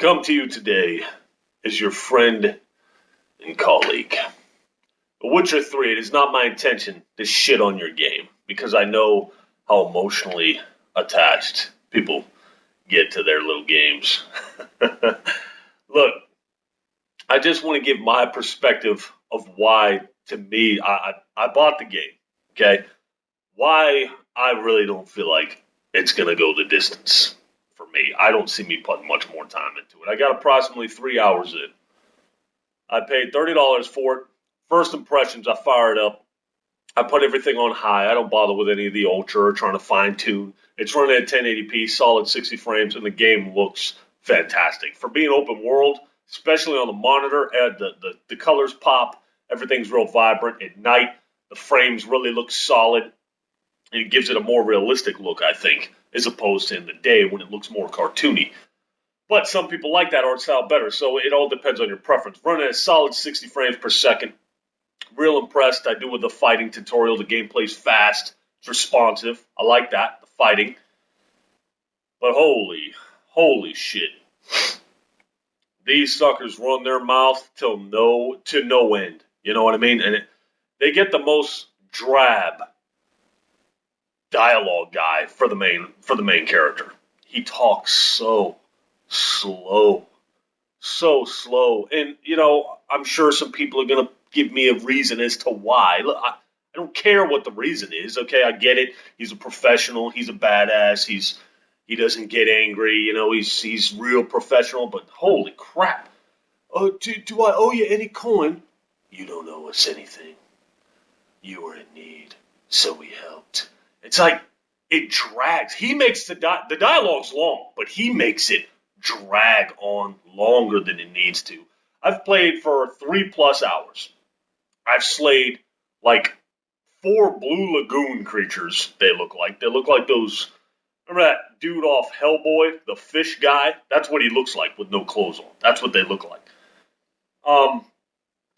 come to you today as your friend and colleague. Witcher 3, it is not my intention to shit on your game because I know how emotionally attached people get to their little games. Look, I just want to give my perspective of why, to me, I bought the game, okay? Why I really don't feel like it's going to go the distance for me. I don't see me putting much more time into it. I got approximately 3 hours in. I paid $30 for it. First impressions, I fire it up. I put everything on high. I don't bother with any of the ultra or trying to fine tune. It's running at 1080p, solid 60 frames, and the game looks fantastic. For being open world, especially on the monitor, the colors pop. Everything's real vibrant. At night, the frames really look solid. And it gives it a more realistic look, I think, as opposed to in the day when it looks more cartoony. But some people like that art style better, so it all depends on your preference. Running at a solid 60 frames per second. Real impressed. I do with the fighting tutorial. The gameplay's fast. It's responsive. I like that, the fighting. But holy shit. These suckers run their mouth to no end. You know what I mean? And they get the most drab dialogue guy for the main character. He talks so slow. So slow. And, I'm sure some people are going to give me a reason as to why. Look, I don't care what the reason is, okay? I get it. He's a professional. He's a badass. He doesn't get angry. He's real professional. But holy crap. Do I owe you any coin? You don't owe us anything. You were in need, so we helped. It's like it drags. He makes the dialogue's long, but he makes it drag on longer than it needs to. I've played for 3+ hours. I've slayed like 4 Blue Lagoon creatures, they look like. They look like those, remember that dude off Hellboy, the fish guy? That's what he looks like with no clothes on. That's what they look like.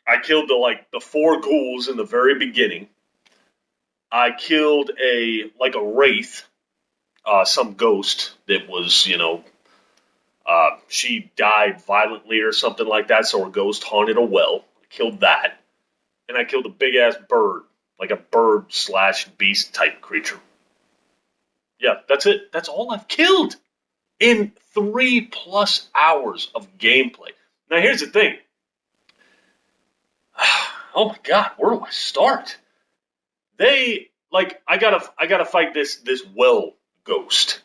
I killed the 4 ghouls in the very beginning. I killed a wraith, some ghost that was, she died violently or something like that, so her ghost haunted a well. I killed that. And I killed a big-ass bird, like a bird/beast type creature. Yeah, that's it. That's all I've killed in 3+ hours of gameplay. Now, here's the thing. Oh my God, where do I start? I gotta fight this well ghost.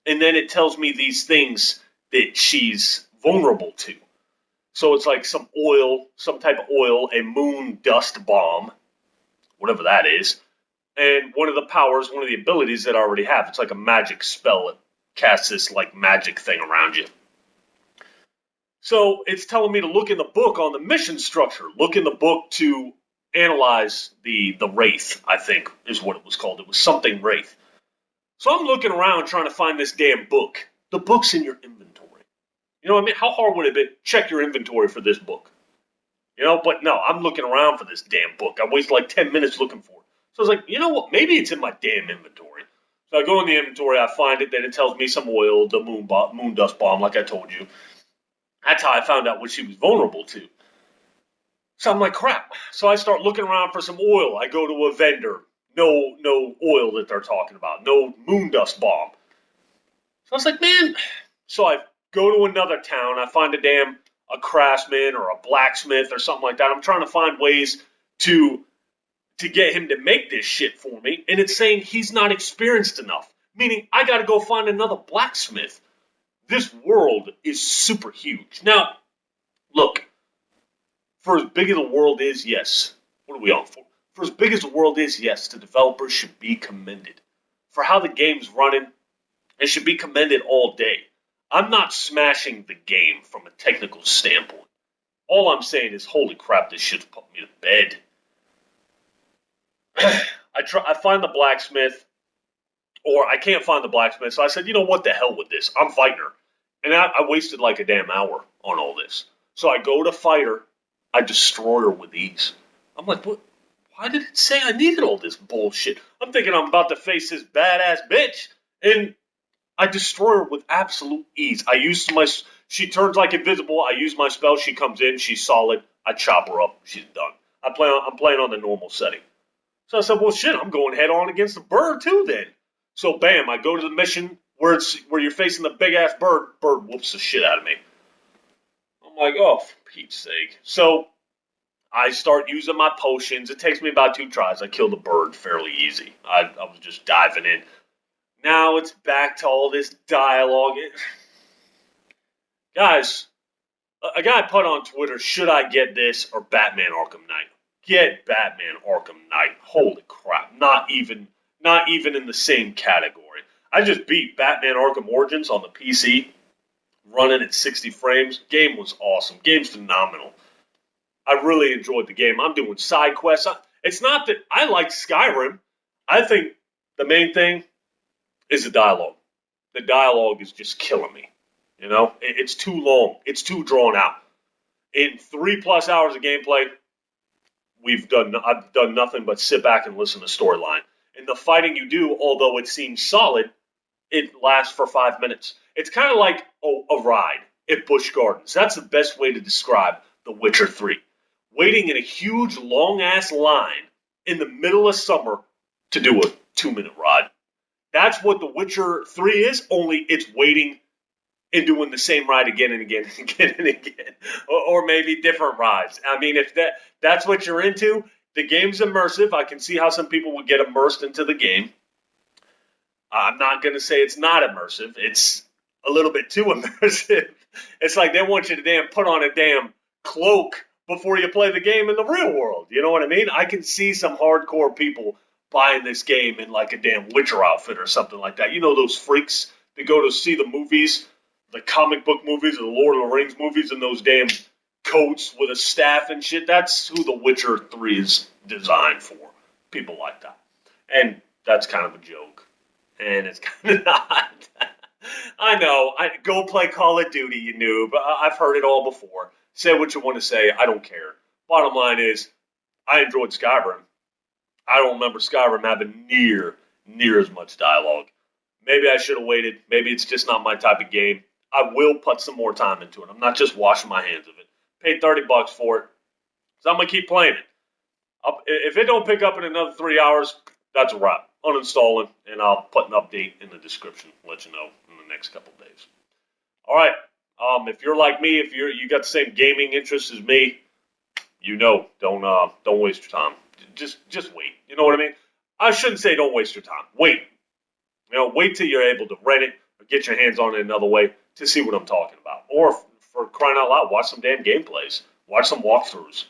And then it tells me these things that she's vulnerable to. So it's like some type of oil, a moon dust bomb, whatever that is, and one of the abilities that I already have. It's like a magic spell. It casts this magic thing around you. So it's telling me to look in the book on the mission structure. Look in the book to analyze the Wraith, I think is what it was called. It was something Wraith. So I'm looking around trying to find this damn book. The book's in your inventory. You know what I mean? How hard would it be? Check your inventory for this book. But no, I'm looking around for this damn book. I wasted 10 minutes looking for it. So I was like, you know what? Maybe it's in my damn inventory. So I go in the inventory, I find it, then it tells me some oil, the moon dust bomb, like I told you. That's how I found out what she was vulnerable to. So I'm like, crap. So I start looking around for some oil. I go to a vendor. No oil that they're talking about. No moon dust bomb. So I was like, man. So I go to another town. I find a craftsman or a blacksmith or something like that. I'm trying to find ways to get him to make this shit for me. And it's saying he's not experienced enough. Meaning I got to go find another blacksmith. This world is super huge. Now, look. For as big as the world is, yes. What are we on for? For as big as the world is, yes, the developers should be commended. For how the game's running, it should be commended all day. I'm not smashing the game from a technical standpoint. All I'm saying is, holy crap, this shit's put me to bed. I find the blacksmith, or I can't find the blacksmith, so I said, what the hell with this? I'm fighting her. And I wasted a damn hour on all this. So I go to fight her. I destroy her with ease. I'm like, what? Why did it say I needed all this bullshit? I'm thinking I'm about to face this badass bitch, and I destroy her with absolute ease. I used She turns like invisible. I use my spell. She comes in. She's solid. I chop her up. She's done. I'm playing on the normal setting. So I said, well, shit, I'm going head on against the bird too then. So bam, I go to the mission where you're facing the big ass bird. Bird whoops the shit out of me. I'm like, oh, for Pete's sake. So I start using my potions. It takes me about 2 tries. I kill the bird fairly easy. I was just diving in. Now it's back to all this dialogue. Guys, a guy put on Twitter, should I get this or Batman Arkham Knight? Get Batman Arkham Knight. Holy crap. Not even in the same category. I just beat Batman Arkham Origins on the PC, running at 60 frames. Game was awesome. Game's phenomenal. I really enjoyed the game. I'm doing side quests. It's not that I like Skyrim. I think the main thing is the dialogue. The dialogue is just killing me. You know, it's too long. It's too drawn out. In 3+ hours of gameplay, I've done nothing but sit back and listen to storyline. And the fighting you do, although it seems solid, it lasts for 5 minutes. It's kind of like a ride at Busch Gardens. That's the best way to describe The Witcher 3. Waiting in a huge, long-ass line in the middle of summer to do a 2-minute ride. That's what The Witcher 3 is, only it's waiting and doing the same ride again and again and again and again. Or maybe different rides. I mean, if that's what you're into, the game's immersive. I can see how some people would get immersed into the game. I'm not going to say it's not immersive. It's a little bit too immersive. It's like they want you to put on a damn cloak before you play the game in the real world. You know what I mean? I can see some hardcore people buying this game in like a damn Witcher outfit or something like that. You know those freaks that go to see the movies, the comic book movies, or the Lord of the Rings movies, and those damn coats with a staff and shit. That's who The Witcher 3 is designed for. People like that. And that's kind of a joke. And it's kind of not. I know. Go play Call of Duty, you noob. I've heard it all before. Say what you want to say. I don't care. Bottom line is, I enjoyed Skyrim. I don't remember Skyrim having near as much dialogue. Maybe I should have waited. Maybe it's just not my type of game. I will put some more time into it. I'm not just washing my hands of it. Paid $30 for it, so I'm gonna keep playing it. If it don't pick up in another 3 hours, that's a wrap. Uninstall it, and I'll put an update in the description. Let you know in the next couple of days. All right. If you're like me, if you got the same gaming interests as me, you know, don't waste your time. Just wait. You know what I mean? I shouldn't say don't waste your time. Wait. You know, wait till you're able to rent it or get your hands on it another way to see what I'm talking about. Or for crying out loud, watch some damn gameplays. Watch some walkthroughs.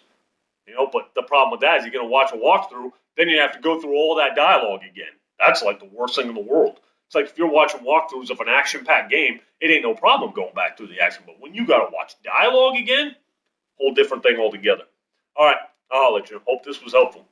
You know, but the problem with that is you're going to watch a walkthrough, then you have to go through all that dialogue again. That's like the worst thing in the world. It's like if you're watching walkthroughs of an action-packed game, it ain't no problem going back through the action. But when you got to watch dialogue again, whole different thing altogether. All right, I'll let you. Hope this was helpful.